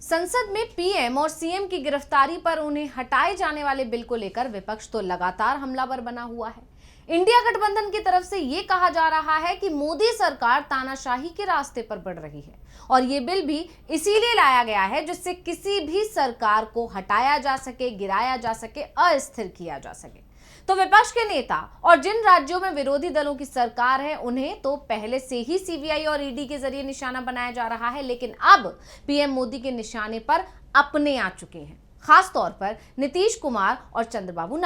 संसद में पीएम और सीएम की गिरफ्तारी पर उन्हें हटाए जाने वाले बिल को लेकर विपक्ष तो लगातार हमलावर बना हुआ है। इंडिया गठबंधन की तरफ से यह कहा जा रहा है कि मोदी सरकार तानाशाही के रास्ते पर बढ़ रही है और ये बिल भी इसीलिए लाया गया है जिससे किसी भी सरकार को हटाया जा सके, गिराया जा सके, अस्थिर किया जा सके। तो विपक्ष के नेता और जिन राज्यों में विरोधी दलों की सरकार है उन्हें तो पहले से ही सीबीआई और ईडी के जरिए निशाना बनाया जा रहा है, लेकिन अब पीएम मोदी के निशाने पर अपने आ चुके हैं, खास तौर पर नीतीश कुमार और चंद्रबाबू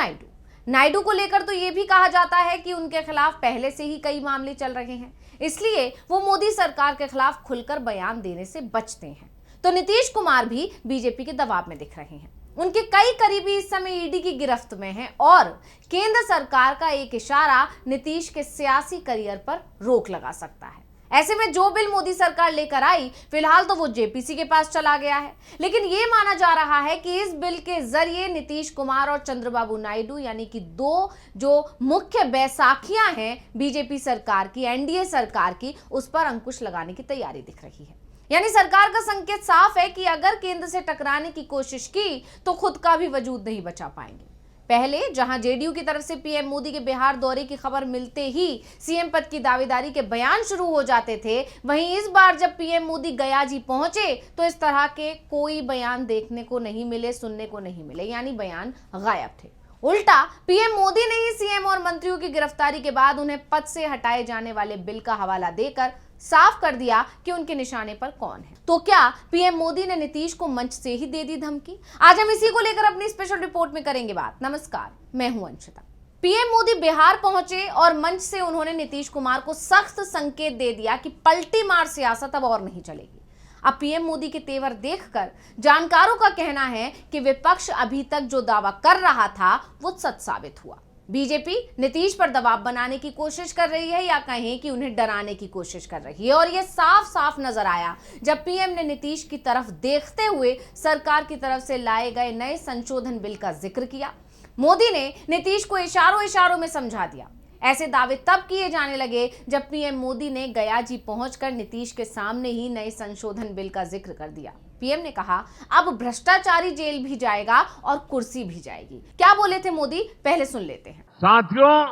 नायडू को लेकर तो यह भी कहा जाता है कि उनके खिलाफ पहले से ही कई मामले चल रहे हैं, इसलिए वो मोदी सरकार के खिलाफ खुलकर बयान देने से बचते हैं। तो नीतीश कुमार भी बीजेपी के दबाव में दिख रहे हैं। उनके कई करीबी इस समय ईडी की गिरफ्त में हैं और केंद्र सरकार का एक इशारा नीतीश के सियासी करियर पर रोक लगा सकता है। ऐसे में जो बिल मोदी सरकार लेकर आई, फिलहाल तो वो जेपीसी के पास चला गया है, लेकिन ये माना जा रहा है कि इस बिल के जरिए नीतीश कुमार और चंद्रबाबू नायडू यानी कि दो जो मुख्य बैसाखियां हैं बीजेपी सरकार की, एनडीए सरकार की, उस पर अंकुश लगाने की तैयारी दिख रही है। यानी सरकार का संकेत साफ है कि अगर केंद्र से टकराने की कोशिश की तो खुद का भी वजूद नहीं बचा पाएंगे। पहले जहां जेडीयू की तरफ से पीएम मोदी के बिहार दौरे की खबर मिलते ही सीएम पद की दावेदारी के बयान शुरू हो जाते थे, वहीं इस बार जब पीएम मोदी गया जी पहुंचे तो इस तरह के कोई बयान देखने को नहीं मिले, सुनने को नहीं मिले, यानी बयान गायब थे। उल्टा पीएम मोदी ने ही सीएम और मंत्रियों की गिरफ्तारी के बाद उन्हें पद से हटाए जाने वाले बिल का हवाला देकर साफ कर दिया कि उनके निशाने पर कौन है। तो क्या पीएम मोदी ने नीतीश को मंच से ही दे दी धमकी? आज हम इसी को लेकर अपनी स्पेशल रिपोर्ट में करेंगे बात। नमस्कार, मैं हूं अंशिता। पीएम मोदी बिहार पहुंचे और मंच से उन्होंने नीतीश कुमार को सख्त संकेत दे दिया कि पलटी मार सियासत अब और नहीं चलेगी। अब पीएम मोदी के तेवर देखकर जानकारों का कहना है कि विपक्ष अभी तक जो दावा कर रहा था वो सच साबित हुआ। बीजेपी नीतीश पर दबाव बनाने की कोशिश कर रही है या कहें कि उन्हें डराने की कोशिश कर रही है, और यह साफ साफ नजर आया जब पीएम ने नीतीश की तरफ देखते हुए सरकार की तरफ से लाए गए नए संशोधन बिल का जिक्र किया। मोदी ने नीतीश को इशारों में समझा दिया। ऐसे दावे तब किए जाने लगे जब पीएम मोदी ने गया जी पहुंचकर नीतीश के सामने ही नए संशोधन बिल का जिक्र कर दिया। पीएम ने कहा, अब भ्रष्टाचारी जेल भी जाएगा और कुर्सी भी जाएगी। क्या बोले थे मोदी, पहले सुन लेते हैं। साथियों,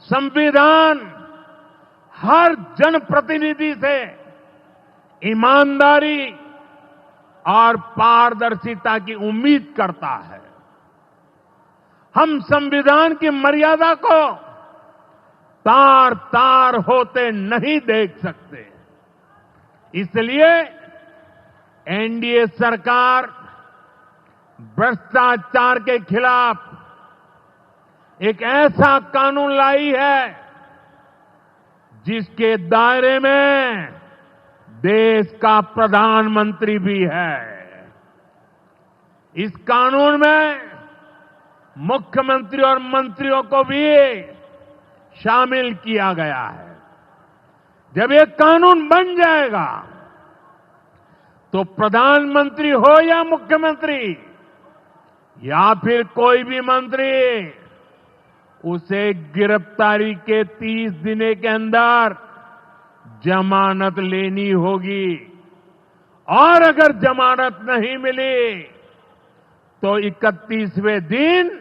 संविधान हर जनप्रतिनिधि से ईमानदारी और पारदर्शिता की उम्मीद करता है। हम संविधान की मर्यादा को तार तार होते नहीं देख सकते। इसलिए एनडीए सरकार भ्रष्टाचार के खिलाफ एक ऐसा कानून लाई है जिसके दायरे में देश का प्रधानमंत्री भी है। इस कानून में मुख्यमंत्री और मंत्रियों को भी शामिल किया गया है। जब ये कानून बन जाएगा तो प्रधानमंत्री हो या मुख्यमंत्री या फिर कोई भी मंत्री, उसे गिरफ्तारी के 30 दिन के अंदर जमानत लेनी होगी, और अगर जमानत नहीं मिली तो 31वें दिन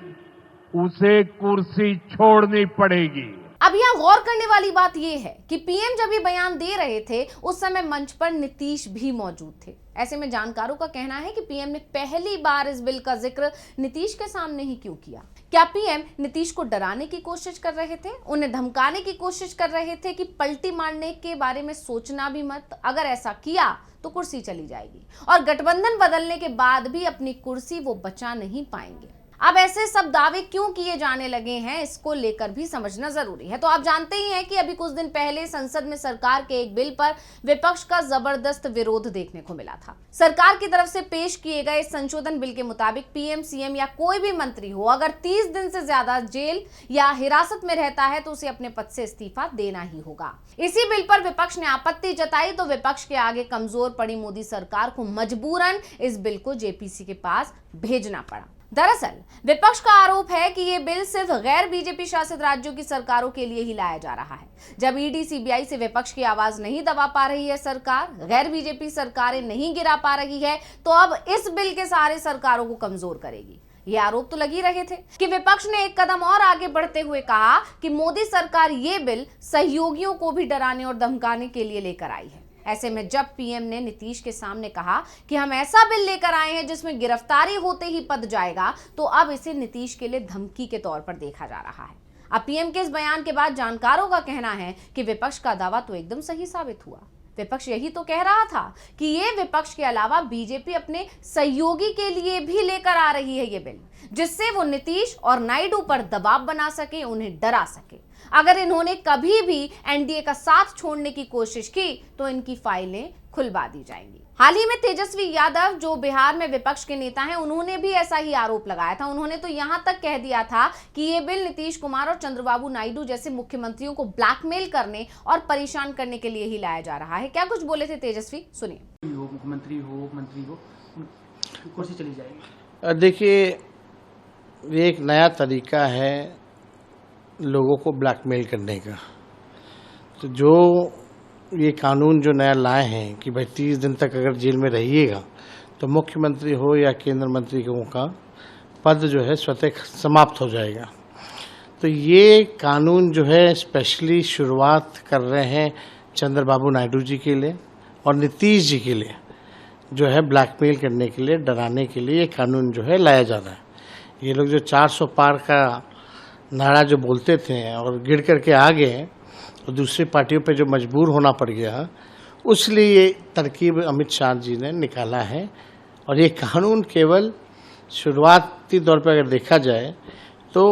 उसे कुर्सी छोड़नी पड़ेगी। अब यहां गौर करने वाली बात यह है कि पीएम जब ये बयान दे रहे थे उस समय मंच पर नीतीश भी मौजूद थे। ऐसे में जानकारों का कहना है कि पीएम ने पहली बार इस बिल का जिक्र नीतीश के सामने ही क्यों किया? क्या पीएम नीतीश को डराने की कोशिश कर रहे थे, उन्हें धमकाने की कोशिश कर रहे थे कि पलटी मारने के बारे में सोचना भी मत, अगर ऐसा किया तो कुर्सी चली जाएगी, और गठबंधन बदलने के बाद भी अपनी कुर्सी वो बचा नहीं पाएंगे? अब ऐसे सब दावे क्यों किए जाने लगे हैं, इसको लेकर भी समझना जरूरी है। तो आप जानते ही हैं कि अभी कुछ दिन पहले संसद में सरकार के एक बिल पर विपक्ष का जबरदस्त विरोध देखने को मिला था। सरकार की तरफ से पेश किए गए संशोधन बिल के मुताबिक पीएम, सीएम या कोई भी मंत्री हो, अगर 30 दिन से ज्यादा जेल या हिरासत में रहता है तो उसे अपने पद से इस्तीफा देना ही होगा। इसी बिल पर विपक्ष ने आपत्ति जताई तो विपक्ष के आगे कमजोर पड़ी मोदी सरकार को मजबूरन इस बिल को जेपीसी के पास भेजना पड़ा। दरअसल विपक्ष का आरोप है कि ये बिल सिर्फ गैर बीजेपी शासित राज्यों की सरकारों के लिए ही लाया जा रहा है। जब ईडी सीबीआई से विपक्ष की आवाज नहीं दबा पा रही है सरकार, गैर बीजेपी सरकारें नहीं गिरा पा रही है, तो अब इस बिल के सहारे सरकारों को कमजोर करेगी। ये आरोप तो लग ही रहे थे कि विपक्ष ने एक कदम और आगे बढ़ते हुए कहा कि मोदी सरकार ये बिल सहयोगियों को भी डराने और धमकाने के लिए लेकर आई है। ऐसे में जब पीएम ने नीतीश के सामने कहा कि हम ऐसा बिल लेकर आए हैं जिसमें गिरफ्तारी होते ही पद जाएगा, तो अब इसे नीतीश के लिए धमकी के तौर पर देखा जा रहा है। अब पीएम के इस बयान के बाद जानकारों का कहना है कि विपक्ष का दावा तो एकदम सही साबित हुआ। विपक्ष यही तो कह रहा था कि ये विपक्ष के अलावा बीजेपी अपने सहयोगी के लिए भी लेकर आ रही है ये बिल, जिससे वो नीतीश और नायडू पर दबाव बना सके, उन्हें डरा सके। अगर इन्होंने कभी भी एनडीए का साथ छोड़ने की कोशिश की तो इनकी फाइलें खुलवा दी जाएंगी। हाल ही में तेजस्वी यादव, जो बिहार में विपक्ष के नेता हैं, उन्होंने भी ऐसा ही आरोप लगाया था। उन्होंने तो यहां तक कह दिया था कि ये बिल नीतीश कुमार और चंद्रबाबू नायडू जैसे मुख्यमंत्रियों को ब्लैकमेल करने और परेशान करने के लिए ही लाया जा रहा है। क्या कुछ बोले थे तेजस्वी, सुनिए। मुख्यमंत्री हो, मंत्री हो, कुर्सी चली जाएगी। देखिए, ये एक नया तरीका है लोगों को ब्लैकमेल करने का। तो जो ये कानून जो नया लाए हैं कि भाई 30 दिन तक अगर जेल में रहिएगा तो मुख्यमंत्री हो या केंद्र मंत्री का पद जो है स्वतः समाप्त हो जाएगा। तो ये कानून जो है स्पेशली शुरुआत कर रहे हैं चंद्रबाबू नायडू जी के लिए और नीतीश जी के लिए, जो है ब्लैकमेल करने के लिए, डराने के लिए ये कानून जो है लाया जा रहा है। ये लोग जो 400 पार का नारा जो बोलते थे और गिर करके आ गए और दूसरी पार्टियों पे जो मजबूर होना पड़ गया, उसलिए ये तरकीब अमित शाह जी ने निकाला है। और ये कानून केवल शुरुआती तौर पर अगर देखा जाए तो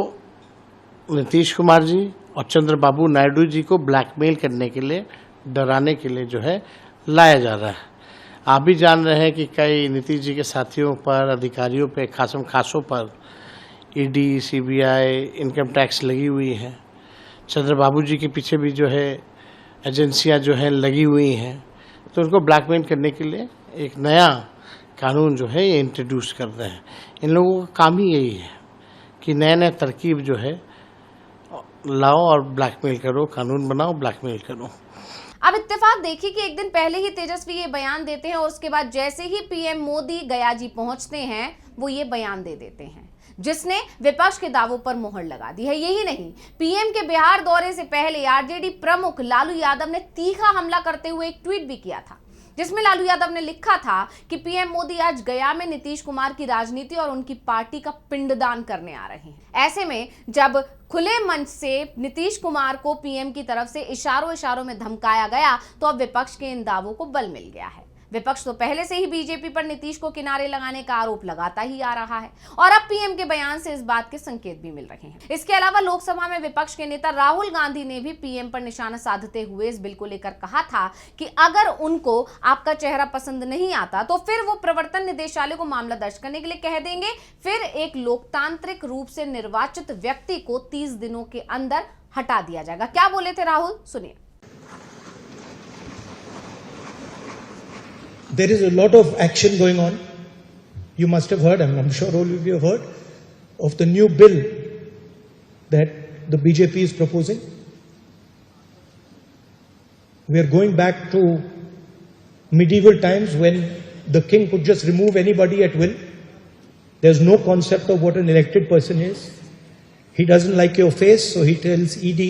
नीतीश कुमार जी और चंद्रबाबू नायडू जी को ब्लैकमेल करने के लिए, डराने के लिए जो है लाया जा रहा है। आप भी जान रहे हैं कि कई नीतीश जी के साथियों पर, अधिकारियों पे, खासम खासों पर ईडी, सीबीआई, इनकम टैक्स लगी हुई है। चंद्रबाबू जी के पीछे भी जो है एजेंसियां जो है लगी हुई हैं। तो उनको ब्लैकमेल करने के लिए एक नया कानून जो है ये इंट्रोड्यूस कर रहे हैं। इन लोगों का काम ही यही है कि नए नए तरकीब जो है लाओ और ब्लैकमेल करो, कानून बनाओ, ब्लैकमेल करो। अब इत्तेफाक देखिए कि एक दिन पहले ही तेजस्वी ये बयान देते हैं और उसके बाद जैसे ही पीएम मोदी गया जी पहुंचते हैं, वो ये बयान दे देते हैं जिसने विपक्ष के दावों पर मोहर लगा दी है। यही नहीं, पीएम के बिहार दौरे से पहले आरजेडी प्रमुख लालू यादव ने तीखा हमला करते हुए एक ट्वीट भी किया था, जिसमें लालू यादव ने लिखा था कि पीएम मोदी आज गया में नीतीश कुमार की राजनीति और उनकी पार्टी का पिंडदान करने आ रहे हैं। ऐसे में जब खुले मंच से नीतीश कुमार को पीएम की तरफ से इशारों में धमकाया गया, तो अब विपक्ष के इन दावों को बल मिल गया है। विपक्ष तो पहले से ही बीजेपी पर नीतीश को किनारे लगाने का आरोप लगाता ही आ रहा है और अब पीएम के बयान से इस बात के संकेत भी मिल रहे हैं। इसके अलावा लोकसभा में विपक्ष के नेता राहुल गांधी ने भी पीएम पर निशाना साधते हुए इस बिल को लेकर कहा था कि अगर उनको आपका चेहरा पसंद नहीं आता तो फिर वो प्रवर्तन निदेशालय को मामला दर्ज करने के लिए कह देंगे, फिर एक लोकतांत्रिक रूप से निर्वाचित व्यक्ति को 30 दिनों के अंदर हटा दिया जाएगा। क्या बोले थे राहुल, सुनिए। There is a lot of action going on. You must have heard, I'm sure all of you have heard, of the new bill that the BJP is proposing. We are going back to medieval times when the king could just remove anybody at will. There's no concept of what an elected person is. He doesn't like your face, so he tells ED,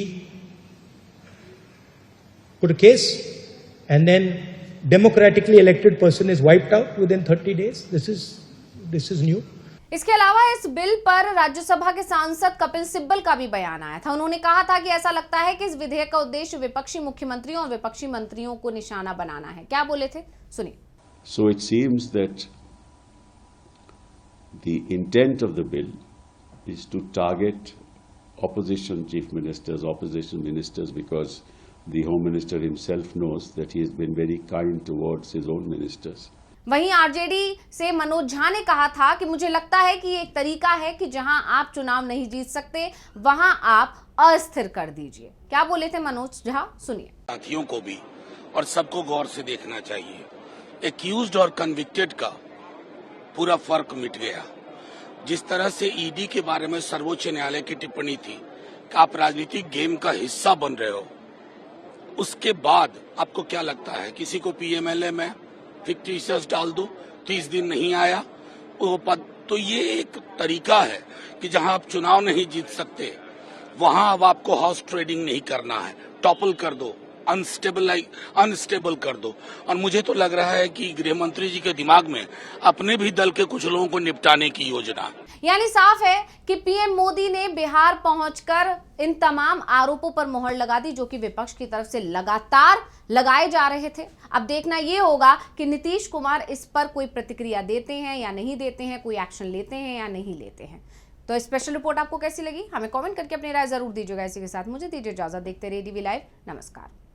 put a case, and then democratically elected person is wiped out within 30 days. This is new. इसके अलावा इस bill पर राज्यसभा के सांसद कपिल सिब्बल का भी बयान आया था। उन्होंने कहा था कि ऐसा लगता है कि इस विधेयक का उद्देश्य विपक्षी मुख्यमंत्रियों और विपक्षी मंत्रियों को निशाना बनाना है। क्या बोले थे, सुनिए। So it seems that the intent of the bill is to target opposition chief ministers, opposition ministers, because the Home Minister himself knows that he has been very kind towards his own ministers. वहीं RJD से मनोज झा ने कहा था कि मुझे लगता है कि ये एक तरीका है कि जहां आप चुनाव नहीं जीत सकते वहां आप अस्थिर कर दीजिए। क्या बोले थे मनोज झा, सुनिए। साथियों को भी और सबको गौर से देखना चाहिए। एक्यूज्ड और कन्विक्टेड का पूरा फर्क मिट गया। जिस तरह से ईडी के बारे में सर्वोच्च न्यायालय की टिप्पणी थी कि आप राजनीतिक गेम का हिस्सा बन रहे हो, उसके बाद आपको क्या लगता है किसी को पीएमएलए में फिक्टिशियस डाल दो, 30 दिन नहीं आया वो पद, तो ये एक तरीका है कि जहां आप चुनाव नहीं जीत सकते वहां अब आपको हाउस ट्रेडिंग नहीं करना है, टॉपल कर दो, अनस्टेबल कर दो। और मुझे तो लग रहा है कि गृह मंत्री जी के दिमाग में अपने भी दल के कुछ लोगों को निपटाने की योजना है। यानी साफ है कि पीएम मोदी ने बिहार पहुंचकर इन तमाम आरोपों पर मोहर लगा दी जो कि विपक्ष की तरफ से लगातार लगाए जा रहे थे। अब देखना यह होगा कि नीतीश कुमार इस पर कोई प्रतिक्रिया देते हैं या नहीं देते हैं, कोई एक्शन लेते हैं या नहीं लेते हैं। तो स्पेशल रिपोर्ट आपको कैसी लगी हमें कमेंट करके अपनी राय जरूर दीजिएगा। इसी के साथ मुझे दीजिए इजाजत। देखते रहिए डीवी लाइव। नमस्कार।